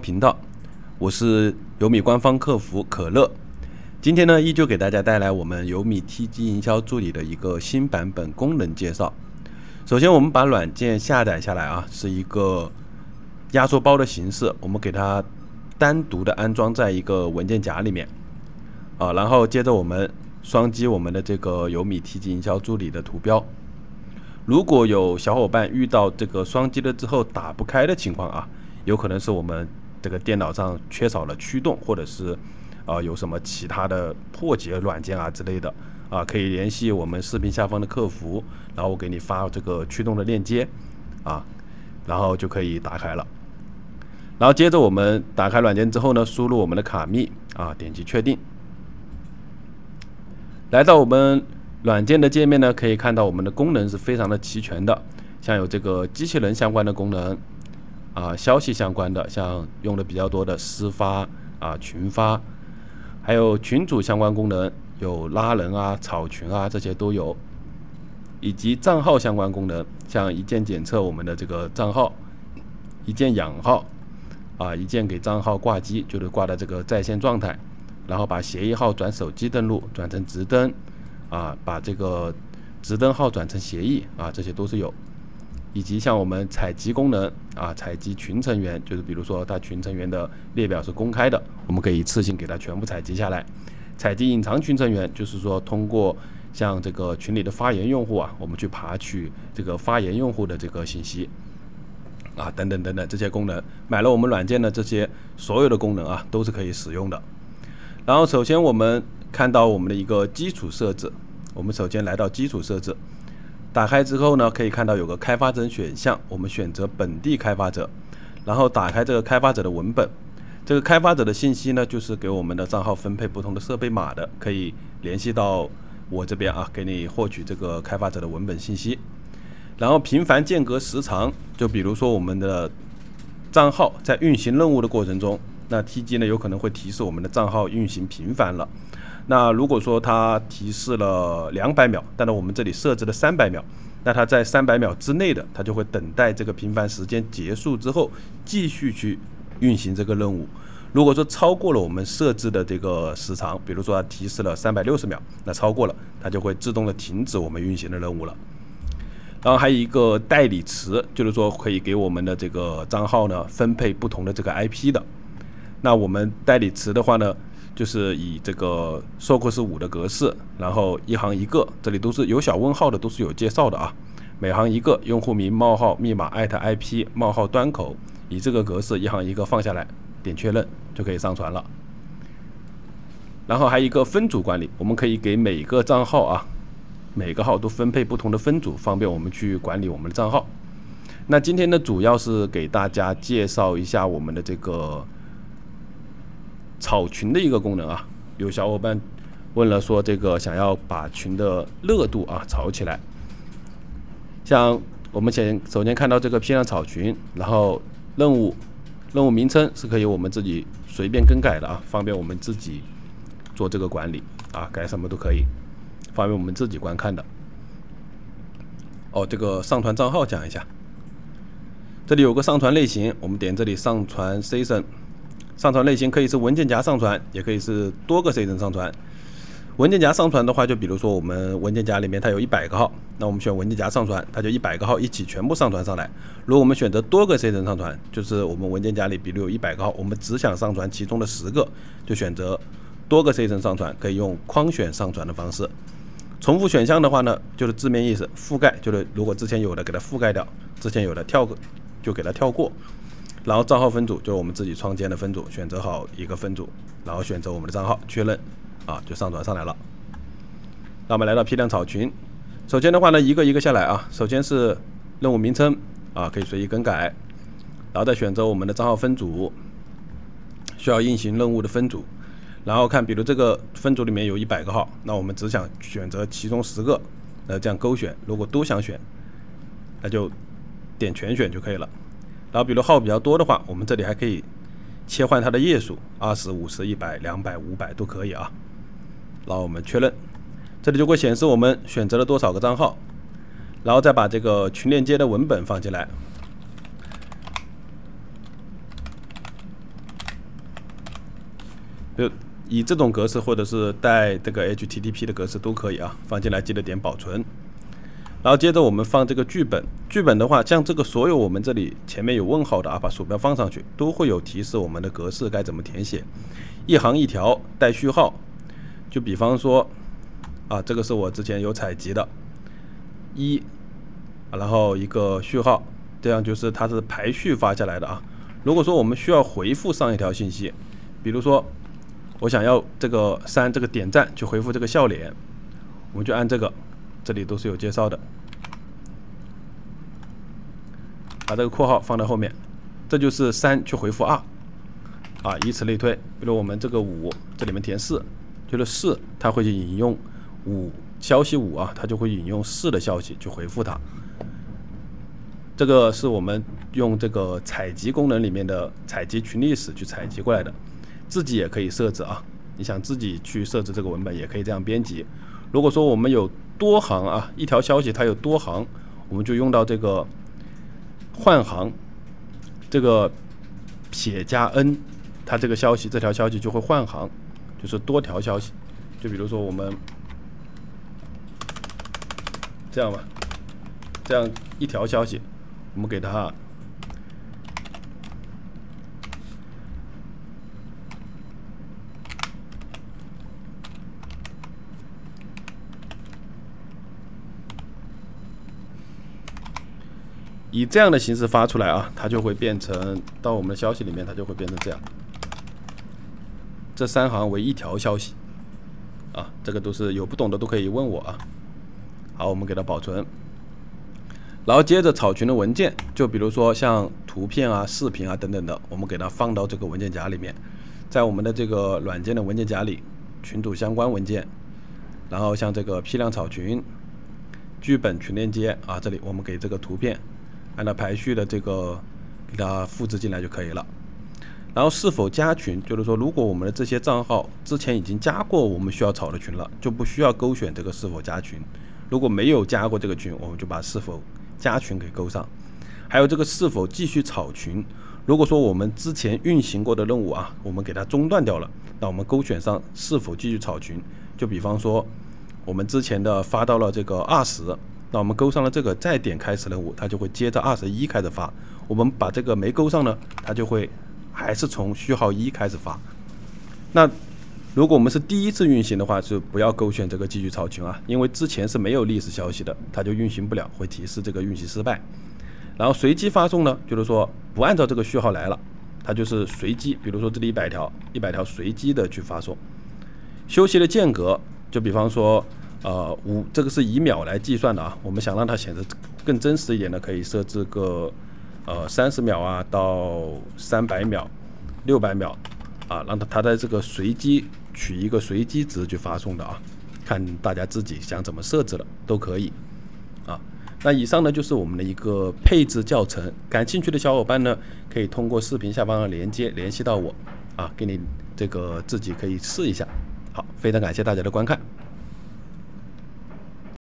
频道，我是有米官方客服可乐。今天呢，依旧给大家带来我们有米 TG 营销助理的一个新版本功能介绍。首先，我们把软件下载下来啊，是一个压缩包的形式，我们给它单独的安装在一个文件夹里面啊，然后接着我们双击我们的这个有米 TG 营销助理的图标。如果有小伙伴遇到这个双击了之后打不开的情况啊，有可能是我们这个电脑上缺少了驱动，或者是有什么其他的破解软件啊之类的啊，可以联系我们视频下方的客服，然后我给你发这个驱动的链接啊，然后就可以打开了。然后接着我们打开软件之后呢，输入我们的卡密啊，点击确定。来到我们软件的界面呢，可以看到我们的功能是非常的齐全的，像有这个机器人相关的功能啊，消息相关的，像用的比较多的私发啊、群发，还有群组相关功能，有拉人啊、草群啊这些都有，以及账号相关功能，像一键检测我们的这个账号，一键养号啊，一键给账号挂机，就是挂的这个在线状态，然后把协议号转手机登录，转成直登。啊，把这个直登号转成协议啊，这些都是有，以及像我们采集功能啊，采集群成员，就是比如说它群成员的列表是公开的，我们可以一次性给它全部采集下来。采集隐藏群成员，就是说通过像这个群里的发言用户啊，我们去爬取这个发言用户的这个信息啊，等等等等这些功能，买了我们软件的这些所有的功能啊，都是可以使用的。然后首先我们看到我们的一个基础设置，我们首先来到基础设置，打开之后呢，可以看到有个开发者选项，我们选择本地开发者，然后打开这个开发者的文本。这个开发者的信息呢，就是给我们的账号分配不同的设备码的，可以联系到我这边啊，给你获取这个开发者的文本信息。然后频繁间隔时长，就比如说我们的账号在运行任务的过程中，那 TG 呢有可能会提示我们的账号运行频繁了。那如果说它提示了200秒，但是我们这里设置了300秒，那它在300秒之内的，它就会等待这个频繁时间结束之后，继续去运行这个任务。如果说超过了我们设置的这个时长，比如说它提示了360秒，那超过了，它就会自动的停止我们运行的任务了。然后还有一个代理词，就是说可以给我们的这个账号呢分配不同的这个 IP 的。那我们代理词的话呢，就是以这个 SOCKS5 的格式，然后一行一个，这里都是有小问号的，都是有介绍的啊。每行一个用户名冒号密码@IP 冒号端口，以这个格式一行一个放下来，点确认就可以上传了。然后还有一个分组管理，我们可以给每个账号啊，每个号都分配不同的分组，方便我们去管理我们的账号。那今天呢，主要是给大家介绍一下我们的这个炒群的一个功能啊，有小伙伴问了说这个想要把群的热度啊炒起来，像我们首先看到这个批量炒群，然后任务名称是可以我们自己随便更改的啊，方便我们自己做这个管理啊，改什么都可以，方便我们自己观看的。这个上传账号讲一下，这里有个上传类型，我们点这里上传 session。上传类型可以是文件夹上传，也可以是多个 session 上传。文件夹上传的话，就比如说我们文件夹里面它有100个号，那我们选文件夹上传，它就100个号一起全部上传上来。如果我们选择多个 session 上传，就是我们文件夹里比如有100个号，我们只想上传其中的10个，就选择多个 session 上传，可以用框选上传的方式。重复选项的话呢，就是字面意思，覆盖就是如果之前有的给它覆盖掉，之前有的就给它跳过。然后账号分组就是我们自己创建的分组，选择好一个分组，然后选择我们的账号确认啊，就上传上来了。那我们来到批量炒群，首先的话呢，一个一个下来啊，首先是任务名称啊，可以随意更改，然后再选择我们的账号分组，需要运行任务的分组，然后看比如这个分组里面有100个号，那我们只想选择其中10个，这样勾选，如果都想选，那就点全选就可以了。然后比如号比较多的话，我们这里还可以切换它的页数，20、50、100、200、500都可以啊。然后我们确认，这里就会显示我们选择了多少个账号，然后再把这个群链接的文本放进来。就以这种格式或者是带这个 HTTP 的格式都可以啊，放进来记得点保存。然后接着我们放这个剧本，剧本的话，像这个所有我们这里前面有问号的啊，把鼠标放上去，都会有提示我们的格式该怎么填写，一行一条带序号。就比方说啊，这个是我之前有采集的1，然后一个序号，这样就是它是排序发下来的啊。如果说我们需要回复上一条信息，比如说我想要这个3这个点赞去回复这个笑脸，我们就按这个，这里都是有介绍的，把这个括号放在后面，这就是3去回复2啊，以此类推。比如我们这个5，这里面填4，就是4，它会去引用消息5啊，它就会引用4的消息去回复它。这个是我们用这个采集功能里面的采集群历史去采集过来的，自己也可以设置啊。你想自己去设置这个文本，也可以这样编辑。如果说我们有多行啊，一条消息它有多行，我们就用到这个换行，这个撇加 n， 它这个消息这条消息就会换行，就是多条消息。就比如说我们这样吧，这样一条消息，我们给它以这样的形式发出来啊，它就会变成到我们的消息里面，它就会变成这样。这3行为一条消息啊，这个都是有不懂的都可以问我啊。好，我们给它保存。然后接着草群的文件，就比如说像图片啊、视频啊等等的，我们给它放到这个文件夹里面，在我们的这个软件的文件夹里，群组相关文件，然后像这个批量草群、剧本群链接啊，这里我们给这个图片按照排序的这个给它复制进来就可以了。然后是否加群，就是说如果我们的这些账号之前已经加过我们需要草的群了，就不需要勾选这个是否加群。如果没有加过这个群，我们就把是否加群给勾上。还有这个是否继续草群，如果说我们之前运行过的任务啊，我们给它中断掉了，那我们勾选上是否继续草群。就比方说我们之前的发到了这个20，那我们勾上了这个，再点开始任务，它就会接着21开始发。我们把这个没勾上呢，它就会还是从序号1开始发。那如果我们是第一次运行的话，就不要勾选这个继续草群啊，因为之前是没有历史消息的，它就运行不了，会提示这个运行失败。然后随机发送呢，就是说不按照这个序号来了，它就是随机，比如说这里100条，100条随机的去发送。休息的间隔，就比方说这个是以秒来计算的啊，我们想让它显得更真实一点的，可以设置个30秒啊到300秒、600秒啊，让它在这个随机取一个随机值去发送的啊，看大家自己想怎么设置了都可以啊。那以上呢就是我们的一个配置教程，感兴趣的小伙伴呢可以通过视频下方的链接联系到我啊，给你这个自己可以试一下。好，非常感谢大家的观看。